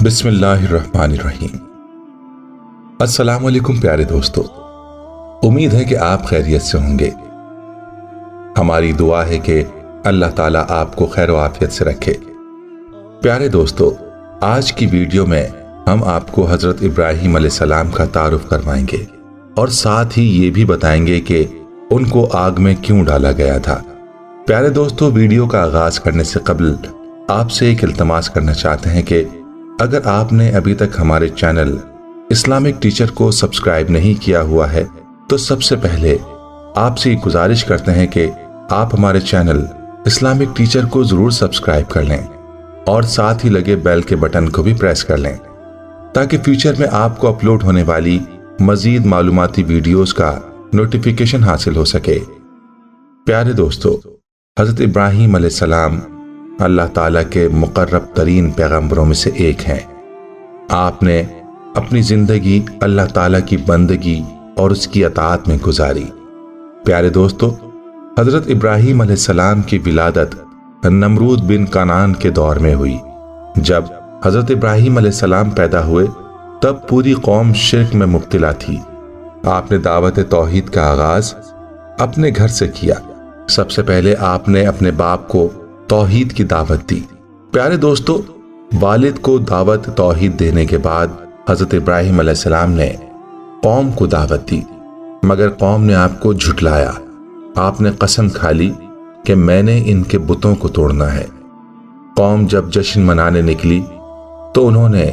बिस्मिल्लाहिर्रहमानिर्रहीम। अस्सलाम वालेकुम प्यारे दोस्तों, उम्मीद है कि आप खैरियत से होंगे। हमारी दुआ है कि अल्लाह ताला आपको खैर आफियत से रखे। प्यारे दोस्तों, आज की वीडियो में हम आपको हज़रत इब्राहीम अलैहिस्सलाम का तारुफ करवाएंगे और साथ ही ये भी बताएंगे कि उनको आग में क्यों डाला गया था। प्यारे दोस्तों, वीडियो का आगाज करने से कबल आपसे एक इल्तमास करना चाहते हैं कि अगर आपने अभी तक हमारे चैनल इस्लामिक टीचर को सब्सक्राइब नहीं किया हुआ है तो सबसे पहले आपसे गुजारिश करते हैं कि आप हमारे चैनल इस्लामिक टीचर को जरूर सब्सक्राइब कर लें और साथ ही लगे बेल के बटन को भी प्रेस कर लें ताकि फ्यूचर में आपको अपलोड होने वाली मजीद मालूमाती वीडियोस का नोटिफिकेशन हासिल हो सके। प्यारे दोस्तों, हजरत इब्राहीम अलैहिस्सलाम अल्लाह ताला के मुकर्रब तरीन पैगंबरों में से एक हैं। आपने अपनी जिंदगी अल्लाह ताला की बंदगी और उसकी अताअत में गुजारी। प्यारे दोस्तों, हजरत इब्राहीम अलैहिस्सलाम की विलादत नमरूद बिन कनान के दौर में हुई। जब हजरत इब्राहीम अलैहिस्सलाम पैदा हुए तब पूरी कौम शिर्क में मुब्तला थी। आपने दावत तौहीद का आगाज अपने घर से किया। सबसे पहले आपने अपने बाप को तौहीद की दावत दी। प्यारे दोस्तों, वालिद को दावत तौहीद देने के बाद हजरत इब्राहीम अलैहिस्सलाम ने कौम को दावत दी, मगर कौम ने आपको झुठलाया। आपने कसम खा ली कि मैंने इनके बुतों को तोड़ना है। कौम जब जश्न मनाने निकली तो उन्होंने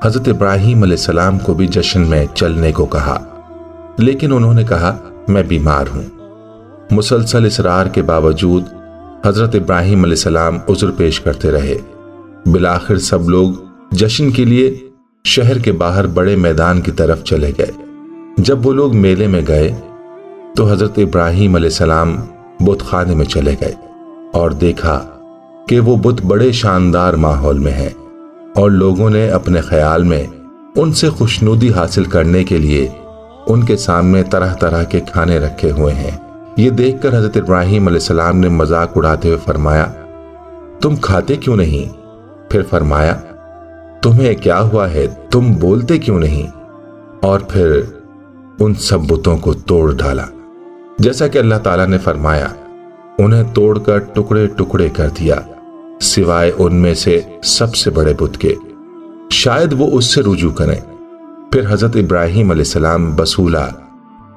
हजरत इब्राहीम अलैहिस्सलाम को भी जश्न में चलने को कहा, लेकिन उन्होंने कहा मैं बीमार हूं। मुसलसल इसरार के बावजूद हजरत इब्राहीम अलैहिस्सलाम उज़्र पेश करते रहे। बिलाखिर सब लोग जश्न के लिए शहर के बाहर बड़े मैदान की तरफ चले गए। जब वो लोग मेले में गए तो हजरत इब्राहीम अलैहिस्सलाम बुतखाने में चले गए और देखा कि वो बुत बड़े शानदार माहौल में हैं और लोगों ने अपने ख्याल में उनसे खुशनुदी हासिल करने के लिए उनके सामने तरह तरह के खाने रखे हुए हैं। ये देखकर हजरत इब्राहीम अलैहिस्सलाम ने मजाक उड़ाते हुए फरमाया, तुम खाते क्यों नहीं? फिर फरमाया, तुम्हें क्या हुआ है, तुम बोलते क्यों नहीं? और फिर उन सब बुतों को तोड़ डाला जैसा कि अल्लाह ताला ने फरमाया। उन्हें तोड़कर टुकड़े टुकड़े कर दिया सिवाय उनमें से सबसे बड़े बुत के, शायद वो उससे रुजू करें। फिर हजरत इब्राहीम अलैहिस्सलाम बसूला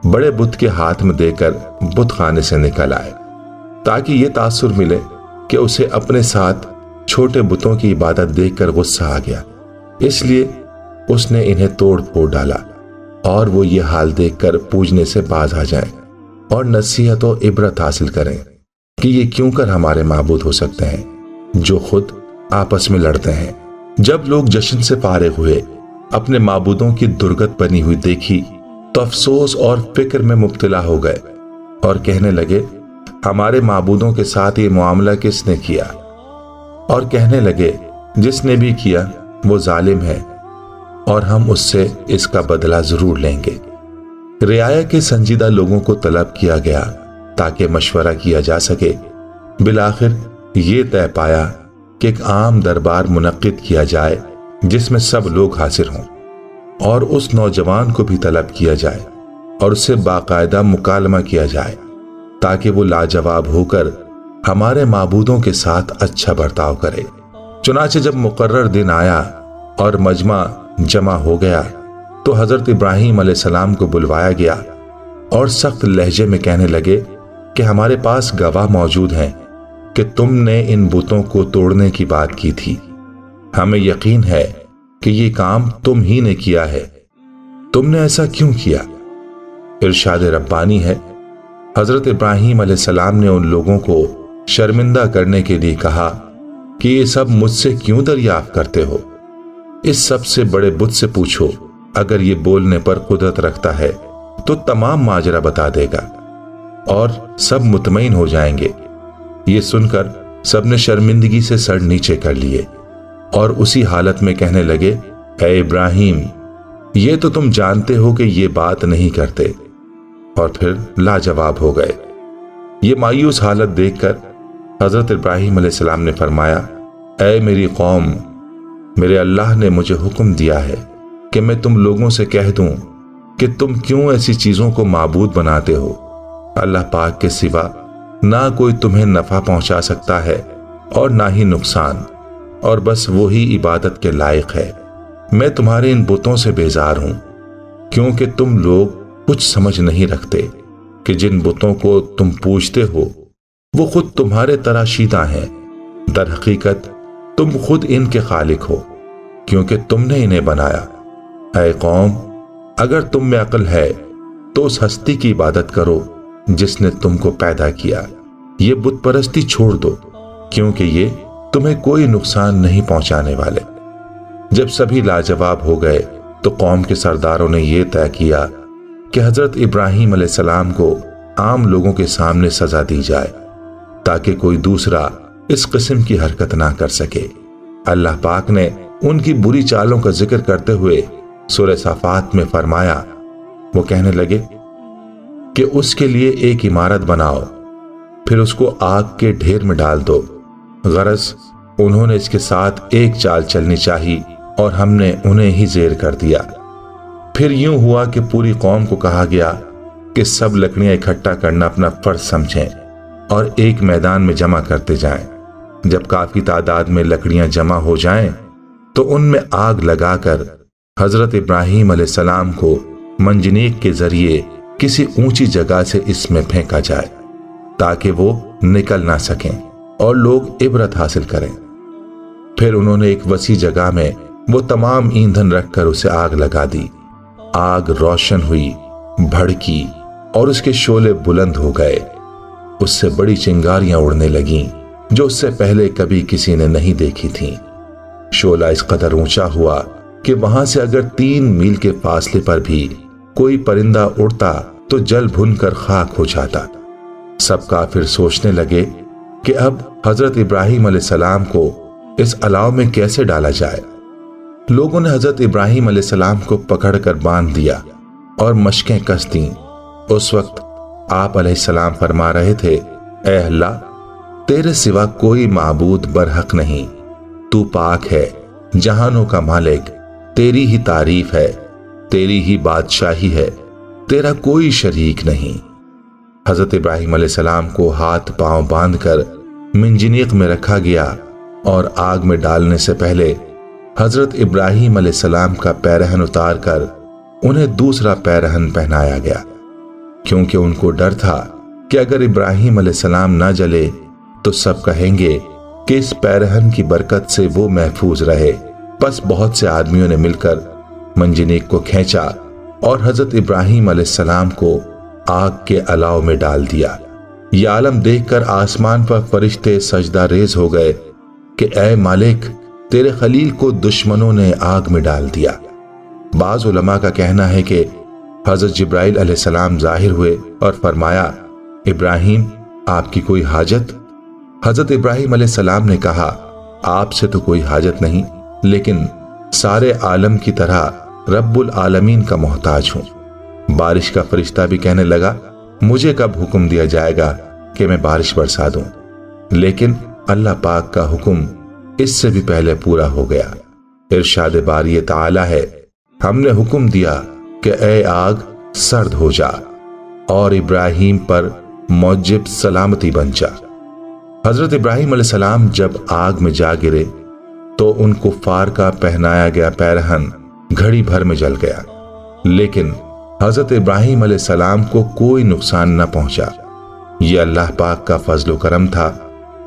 बड़े बुत के हाथ में देकर बुत खाने से निकल आए ताकि ये तासुर मिले कि उसे अपने साथ छोटे बुतों की इबादत देखकर गुस्सा आ गया। इसलिए उसने इन्हें तोड़ फोड़ डाला और वो ये हाल देखकर पूजने से बाज आ जाएं और नसीहत और इबरत हासिल करें कि ये क्यों कर हमारे माबूद हो सकते हैं जो खुद आपस में लड़ते हैं। जब लोग जश्न से फारिग हुए, अपने माबूदों की दुर्गत बनी हुई देखी तो अफसोस और फिक्र में मुब्तला हो गए और कहने लगे, हमारे माबूदों के साथ ये मामला किसने किया? और कहने लगे, जिसने भी किया वो जालिम है और हम उससे इसका बदला जरूर लेंगे। रियाया के संजीदा लोगों को तलब किया गया ताकि मशवरा किया जा सके। बिलाखिर ये तय पाया कि एक आम दरबार मुनक्किद किया जाए जिसमें सब लोग हाजिर हों और उस नौजवान को भी तलब किया जाए और उससे बाकायदा मुकालमा किया जाए ताकि वो लाजवाब होकर हमारे माबूदों के साथ अच्छा बर्ताव करे। चुनाचे जब मुकर्रर दिन आया और मजमा जमा हो गया तो हजरत इब्राहीम अलैहिस्सलाम को बुलवाया गया और सख्त लहजे में कहने लगे कि हमारे पास गवाह मौजूद हैं कि तुमने इन बुतों को तोड़ने की बात की थी। हमें यकीन है कि ये काम तुम ही ने किया है। तुमने ऐसा क्यों किया? इरशाद रब्बानी है, हजरत इब्राहीम अलैहिस्सलाम ने उन लोगों को शर्मिंदा करने के लिए कहा कि ये सब मुझसे क्यों दरियाफ्त करते हो? इस सबसे बड़े बुत से पूछो, अगर ये बोलने पर कुदरत रखता है तो तमाम माजरा बता देगा और सब मुतमईन हो जाएंगे। ये सुनकर सबने शर्मिंदगी से सर नीचे कर लिए और उसी हालत में कहने लगे, ऐ इब्राहीम, ये तो तुम जानते हो कि ये बात नहीं करते। और फिर लाजवाब हो गए। ये मायूस हालत देखकर हजरत इब्राहीम अलैहिस्सलाम ने फरमाया, ऐ मेरी कौम, میرے اللہ نے مجھے حکم دیا ہے کہ میں تم لوگوں سے کہہ دوں کہ تم کیوں ایسی چیزوں کو معبود بناتے ہو۔ اللہ پاک کے سوا نہ کوئی تمہیں نفع پہنچا سکتا ہے اور نہ ہی نقصان، اور بس وہی عبادت کے لائق ہے۔ میں تمہارے ان بتوں سے بیزار ہوں، کیونکہ تم لوگ کچھ سمجھ نہیں رکھتے کہ جن بتوں کو تم پوجتے ہو وہ خود تمہارے تراشیدہ ہیں۔ در حقیقت تم خود ان کے خالق ہو، کیونکہ تم نے انہیں بنایا۔ اے قوم، اگر تم میں عقل ہے تو اس ہستی کی عبادت کرو جس نے تم کو پیدا کیا۔ یہ بت پرستی چھوڑ دو، کیونکہ یہ تمہیں کوئی نقصان نہیں پہنچانے والے۔ جب سبھی لاجواب ہو گئے تو قوم کے سرداروں نے یہ طے کیا کہ حضرت ابراہیم علیہ السلام کو عام لوگوں کے سامنے سزا دی جائے، تاکہ کوئی دوسرا اس قسم کی حرکت نہ کر سکے۔ اللہ پاک نے ان کی بری چالوں کا ذکر کرتے ہوئے سورہ صافات میں فرمایا، وہ کہنے لگے کہ اس کے لیے ایک عمارت بناؤ، پھر اس کو آگ کے ڈھیر میں ڈال دو۔ غرض انہوں نے اس کے ساتھ ایک چال چلنی چاہی اور ہم نے انہیں ہی زیر کر دیا۔ پھر یوں ہوا کہ پوری قوم کو کہا گیا کہ سب لکڑیاں اکٹھا کرنا اپنا فرض سمجھیں اور ایک میدان میں جمع کرتے جائیں۔ جب کافی تعداد میں لکڑیاں جمع ہو جائیں تو ان میں آگ لگا کر حضرت ابراہیم علیہ السلام کو منجنیق کے ذریعے کسی اونچی جگہ سے اس میں پھینکا جائے، تاکہ وہ نکل نہ سکیں اور لوگ عبرت حاصل کریں۔ پھر انہوں نے ایک وسیع جگہ میں وہ تمام ایندھن رکھ کر اسے آگ لگا دی۔ آگ روشن ہوئی، بھڑکی اور اس کے شعلے بلند ہو گئے۔ اس سے بڑی چنگاریاں اڑنے لگیں جو اس سے پہلے کبھی کسی نے نہیں دیکھی تھیں۔ شعلہ اس قدر اونچا ہوا کہ وہاں سے اگر 3 میل کے فاصلے پر بھی کوئی پرندہ اڑتا تو جل بھن کر خاک ہو جاتا۔ سب کافر سوچنے لگے کہ اب حضرت ابراہیم علیہ السلام کو اس الاؤ میں کیسے ڈالا جائے۔ لوگوں نے حضرت ابراہیم علیہ السلام کو پکڑ کر باندھ دیا اور مشقیں کس دیں۔ اس وقت آپ علیہ السلام فرما رہے تھے، اے اللہ، تیرے سوا کوئی معبود برحق نہیں، تو پاک ہے، جہانوں کا مالک، تیری ہی تعریف ہے، تیری ہی بادشاہی ہے، تیرا کوئی شریک نہیں۔ حضرت ابراہیم علیہ السلام کو ہاتھ پاؤں باندھ کر منجنیق میں رکھا گیا اور آگ میں ڈالنے سے پہلے حضرت ابراہیم علیہ السلام کا پیرہن اتار کر انہیں دوسرا پیرہن پہنایا گیا، کیونکہ ان کو ڈر تھا کہ اگر ابراہیم علیہ السلام نہ جلے تو سب کہیں گے کہ اس پیرہن کی برکت سے وہ محفوظ رہے۔ بس بہت سے آدمیوں نے مل کر منجنیق کو کھینچا اور حضرت ابراہیم علیہ السلام کو آگ کے الاؤ میں ڈال دیا۔ یہ عالم دیکھ کر آسمان پر فرشتے سجدہ ریز ہو گئے کہ اے مالک، تیرے خلیل کو دشمنوں نے آگ میں ڈال دیا۔ بعض علماء کا کہنا ہے کہ حضرت جبرائیل علیہ السلام ظاہر ہوئے اور فرمایا، ابراہیم، آپ کی کوئی حاجت؟ حضرت ابراہیم علیہ السلام نے کہا، آپ سے تو کوئی حاجت نہیں، لیکن سارے عالم کی طرح رب العالمین کا محتاج ہوں۔ بارش کا فرشتہ بھی کہنے لگا، مجھے کب حکم دیا جائے گا کہ میں بارش برسا دوں؟ لیکن اللہ پاک کا حکم اس سے بھی پہلے پورا ہو گیا۔ ارشاد باری تعالی ہے، ہم نے حکم دیا کہ اے آگ سرد ہو جا اور ابراہیم پر موجب سلامتی بن جا۔ حضرت ابراہیم علیہ السلام جب آگ میں جا گرے تو ان کفار کا پہنایا گیا پیرہن گھڑی بھر میں جل گیا، لیکن حضرت ابراہیم علیہ السلام کو کوئی نقصان نہ پہنچا۔ یہ اللہ پاک کا فضل و کرم تھا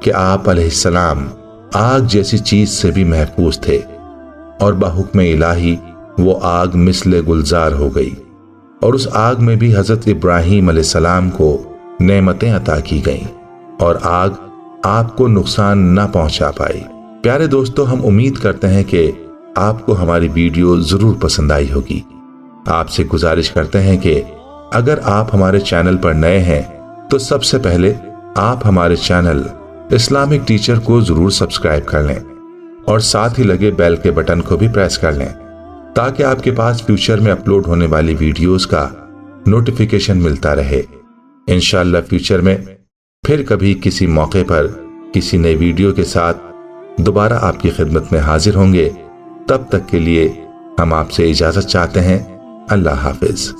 کہ آپ علیہ السلام آگ جیسی چیز سے بھی محفوظ تھے، اور بحکم الہی وہ آگ مثل گلزار ہو گئی، اور اس آگ میں بھی حضرت ابراہیم علیہ السلام کو نعمتیں عطا کی گئیں، اور آگ آپ کو نقصان نہ پہنچا پائی۔ پیارے دوستو، ہم امید کرتے ہیں کہ آپ کو ہماری ویڈیو ضرور پسند آئی ہوگی۔ آپ سے گزارش کرتے ہیں کہ اگر آپ ہمارے چینل پر نئے ہیں تو سب سے پہلے آپ ہمارے چینل اسلامک ٹیچر کو ضرور سبسکرائب کر لیں اور ساتھ ہی لگے بیل کے بٹن کو بھی پریس کر لیں، تاکہ آپ کے پاس فیوچر میں اپلوڈ ہونے والی ویڈیوز کا نوٹیفیکیشن ملتا رہے۔ انشاءاللہ فیوچر میں پھر کبھی کسی موقع پر کسی نئی ویڈیو کے ساتھ دوبارہ آپ کی خدمت میں حاضر ہوں گے۔ تب تک کے لیے ہم آپ سے اجازت چاہتے ہیں۔ اللہ حافظ۔